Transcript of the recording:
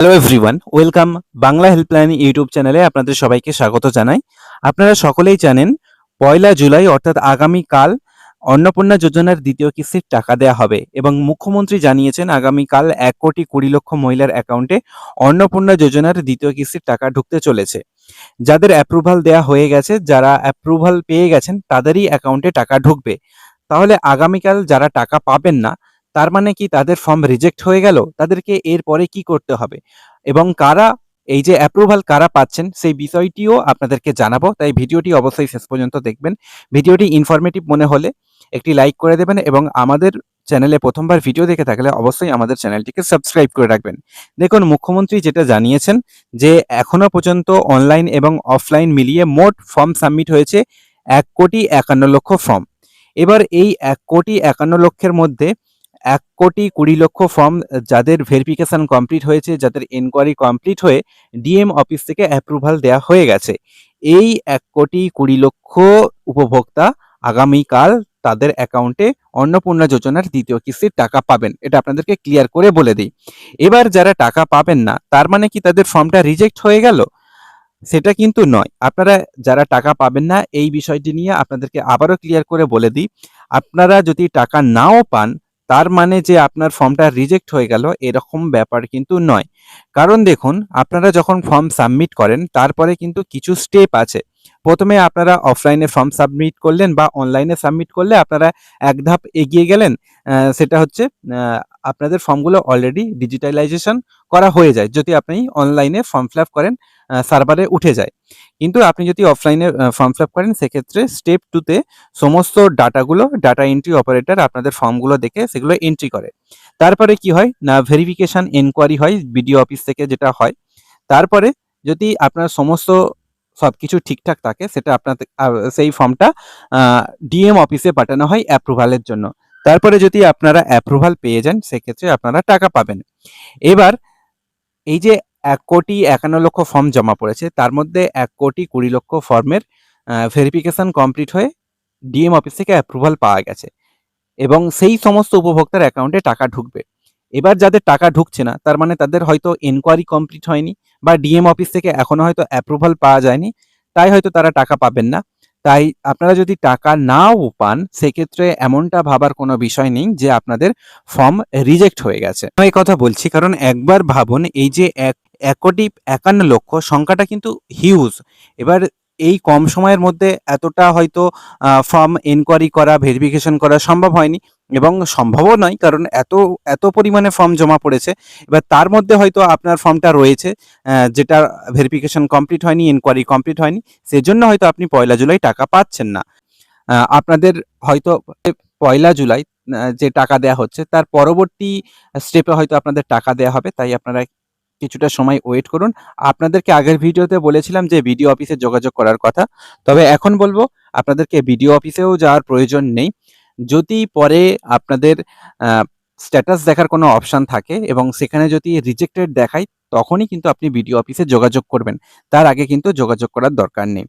Hello everyone, welcome Bangla helpline YouTube চ্যানেলে আপনাদের সবাইকে স্বাগত জানাই। আপনারা সকলেই জানেন 1 জুলাই অর্থাৎ আগামীকাল অন্নপূর্ণা যোজনার দ্বিতীয় কিস্তির টাকা দেওয়া হবে এবং মুখ্যমন্ত্রী জানিয়েছেন আগামীকাল 1,20,00,000 মহিলার অ্যাকাউন্টে অন্নপূর্ণা যোজনার দ্বিতীয় কিস্তির টাকা ঢুকতে চলেছে। যাদের অ্যাপ্রুভাল দেওয়া হয়ে গেছে, যারা অ্যাপ্রুভাল পেয়ে গেছেন তাদেরই অ্যাকাউন্টে টাকা ঢুকবে। তাহলে আগামীকাল যারা টাকা পাবেন না, তার মানে কি তাদের ফর্ম রিজেক্ট হয়ে গেল? তাদেরকে এরপরে কি করতে হবে? এবং কারা এই যে অ্যাপ্রুভাল কারা পাচ্ছেন সেই বিষয়টিও আপনাদেরকে জানাবো। তাই ভিডিওটি অবশ্যই শেষ পর্যন্ত দেখবেন। ভিডিওটি ইনফরমেটিভ মনে হলে একটি লাইক করে দেবেন এবং আমাদের চ্যানেলে প্রথমবার ভিডিও দেখে থাকলে অবশ্যই আমাদের চ্যানেলটিকে সাবস্ক্রাইব করে রাখবেন। দেখুন, মুখ্যমন্ত্রী যেটা জানিয়েছেন যে এখনো পর্যন্ত অনলাইন এবং অফলাইন মিলিয়ে মোট ফর্ম সাবমিট হয়েছে 1,51,00,000 ফর্ম। এবার এই 1,51,00,000-এর মধ্যে 1,20,00,000 ফর্ম যাদের ভেরিফিকেশন কমপ্লিট হয়েছে, যাদের এনকোয়ারি কমপ্লিট হয়ে ডিএম অফিস থেকে অ্যাপ্রুভাল দেওয়া হয়ে গেছে। এই 1,20,00,000 উপভোক্তা আগামীকাল তাদের অ্যাকাউন্টে অন্নপূর্ণা যোজনার দ্বিতীয় কিস্তির টাকা পাবেন। এটা আপনাদেরকে ক্লিয়ার করে বলে দিই। এবার যারা টাকা পাবেন না, তার মানে কি তাদের ফর্মটা রিজেক্ট হয়ে গেল? সেটা কিন্তু নয়। আপনারা যারা টাকা পাবেন না, এই বিষয়টি নিয়ে আপনাদেরকে আবারও ক্লিয়ার করে বলে দিই। আপনারা যদি টাকা নাও পান, তার মানে যে আপনার ফর্মটা রিজেক্ট হয়ে গেল এরকম ব্যাপার কিন্তু নয়। কারণ দেখুন, আপনারা যখন ফর্ম সাবমিট করেন তারপরে কিন্তু কিছু স্টেপ আছে। প্রথমে আপনারা অফলাইনে ফর্ম সাবমিট করলেন বা অনলাইনে সাবমিট করলে আপনারা এক ধাপ এগিয়ে গেলেন। সেটা হচ্ছে আপনাদের ফর্মগুলো অলরেডি ডিজিটালাইজেশন করা হয়ে যায় যদি আপনি অনলাইনে ফর্ম ফিল আপ করেন, সার্ভারে উঠে যায়। কিন্তু আপনি যদি অফলাইনে ফর্ম ফিল আপ করেন সেক্ষেত্রে স্টেপ 2 তে সমস্ত ডাটাগুলো ডাটা এন্ট্রি অপারেটর আপনাদের ফর্মগুলো দেখে সেগুলো এন্ট্রি করে। তারপরে কি হয় না, ভেরিফিকেশন এনকোয়ারি হয় বিডিও অফিস থেকে যেটা হয়। তারপরে যদি আপনার সমস্ত সবকিছু ঠিকঠাক থাকে সেটা আপনাদের সেই ফর্মটা ডিএম অফিসে পাঠানো হয় অ্যাপ্রুভালের জন্য। তারপরে যদি আপনারা অ্যাপ্রুভাল পেয়ে যান সেক্ষেত্রে আপনারা টাকা পাবেন। এবার এই যে 1,51,00,000 ফর্ম জমা পড়েছে, তার মধ্যে 1,20,00,000 ফর্মের ভেরিফিকেশন কমপ্লিট হয়ে ডিএম অফিস থেকে অ্যাপ্রুভাল পাওয়া গেছে এবং সেই সমস্ত উপভোক্তার অ্যাকাউন্টে টাকা ঢুকবে। এবার যাদের টাকা ঢুকছে না, তার মানে তাদের হয়তো এনকোয়ারি কমপ্লিট হয়নি বা ডিএম অফিস থেকে এখনো হয়তো অ্যাপ্রুভাল পাওয়া যায়নি, তাই হয়তো তারা টাকা পাবেন না। তাই আপনারা যদি টাকা নাও পান সেক্ষেত্রে এমনটা ভাবার কোনো বিষয় নেই যে আপনাদের ফর্ম রিজেক্ট হয়ে গেছে। আমি এই কথা বলছি কারণ একবার ভাবুন, এই যে 1,51,00,000 সংখ্যাটা কিন্তু হিউজ। এবার এই কম সময়ের মধ্যে এতটা হয়তো ফর্ম এনকোয়ারি করা, ভেরিফিকেশন করা সম্ভব হয়নি এবং সম্ভবও নয়, কারণ এত পরিমাণে ফর্ম জমা পড়েছে। এবার তার মধ্যে হয়তো আপনার ফর্মটা রয়েছে যেটা ভেরিফিকেশন কমপ্লিট হয়নি, এনকোয়ারি কমপ্লিট হয়নি, সেজন্য হয়তো আপনি 1 জুলাই টাকা পাচ্ছেন না। আপনাদের হয়তো 1 জুলাই যে টাকা দেয়া হচ্ছে তার পরবর্তী স্টেপে হয়তো আপনাদের টাকা দেয়া হবে। তাই আপনারা কিছুটা সময় ওয়েট করুন। আপনাদেরকে আগের ভিডিওতে বলেছিলাম যে বিডিও অফিসে যোগাযোগ করার কথা। তবে এখন বলবো আপনাদেরকে বিডিও অফিসেও যাওয়ার প্রয়োজন নেই। যদি পরে আপনাদের স্ট্যাটাস দেখার কোনো অপশন থাকে এবং সেখানে যদি রিজেক্টেড দেখায়, তখনই কিন্তু আপনি বিডিও অফিসে যোগাযোগ করবেন। তার আগে কিন্তু যোগাযোগ করার দরকার নেই।